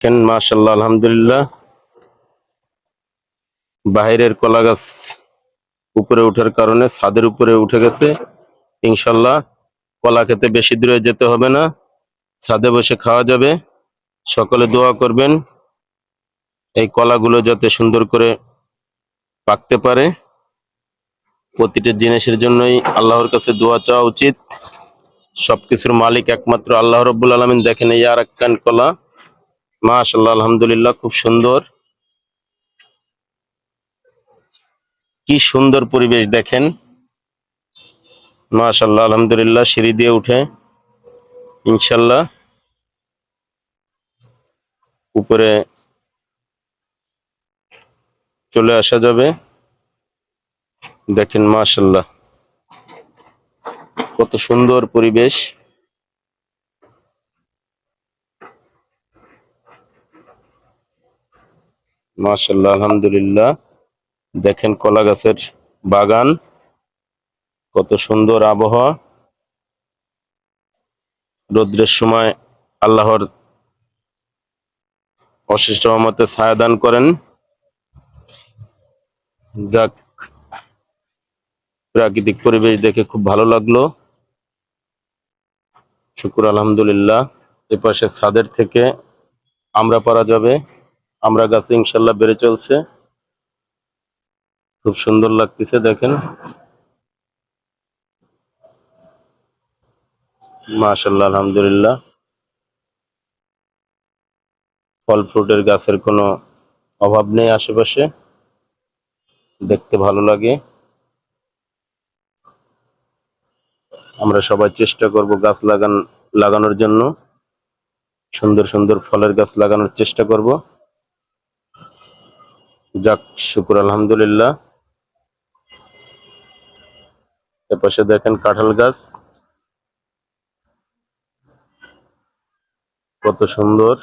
মাশাআল্লাহ আলহামদুলিল্লাহ। বাহিরের কলা গাছ উপরে ওঠার কারণে ছাদের উপরে উঠে গেছে। ইনশাল্লাহ কলা খেতে বেশি দূরে যেতে হবে না, ছাদে বসে খাওয়া যাবে। সকলে দোয়া করবেন এই কলাগুলো যাতে সুন্দর করে পাকতে পারে। প্রতিটা জিনিসের জন্যই আল্লাহর কাছে দোয়া চাওয়া উচিত। সবকিছুর মালিক একমাত্র আল্লাহ রাব্বুল আলামিন। দেখেন এই আর একখান কলা, মাশাআল্লাহ আলহামদুলিল্লাহ, খুব সুন্দর। কি সুন্দর পরিবেশ দেখেন, মাশাআল্লাহ আলহামদুলিল্লাহ। সিঁড়ি দিয়ে উঠে ইনশাল্লাহ উপরে চলে আসা যাবে। দেখেন মাশাআল্লাহ কত সুন্দর পরিবেশ। মাশাআল্লাহ আলহামদুলিল্লাহ। দেখেন কলা গাছের বাগান, কত সুন্দর আবহাওয়া। রৌদ্রের সময় আল্লাহর অশেষ রহমতে ছায়া দান করেন। যাক, প্রাকৃতিক পরিবেশ দেখে খুব ভালো লাগলো, শুকুর আলহামদুলিল্লাহ। এপাশে ছাদের থেকে আমরা পারা যাবে, আমরা গাছে ইনশাল্লাহ বেড়ে চলছে, খুব সুন্দর লাগতেছে দেখেন, মাশাআল্লাহ আলহামদুলিল্লাহ। ফল ফ্রুটের গাছের কোনো অভাব নেই আশেপাশে, দেখতে ভালো লাগে। আমরা সবাই চেষ্টা করব গাছ লাগানোর জন্য, সুন্দর সুন্দর ফলের গাছ লাগানোর চেষ্টা করব। যাক, শুকুর আলহামদুলিল্লাহ। এপাশে দেখেন কাঁঠাল গাছ, কত সুন্দর,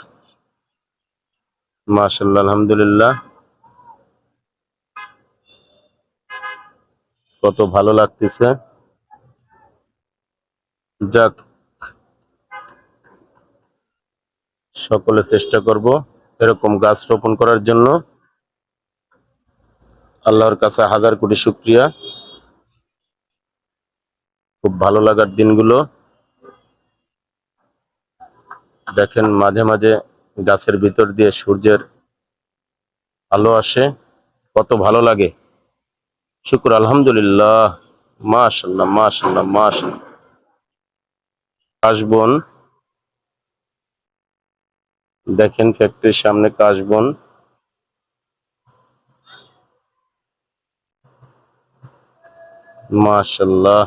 মাশাআল্লাহ আলহামদুলিল্লাহ। কত ভালো লাগতেছে। যাক, সকলে চেষ্টা করব এরকম গাছ রোপণ করার জন্য। আল্লাহর কাছে হাজার কোটি শুকরিয়া। খুব ভালো লাগার দিনগুলো দেখেন, মাঝে মাঝে গাছের ভিতর দিয়ে সূর্যের আলো আসে, কত ভালো লাগে। শুকর আলহামদুলিল্লাহ, মাশাআল্লাহ মাশাআল্লাহ মাশাআল্লাহ। কাশবন দেখেন, ফ্যাক্টরির সামনে কাশবন, মাশাআল্লাহ।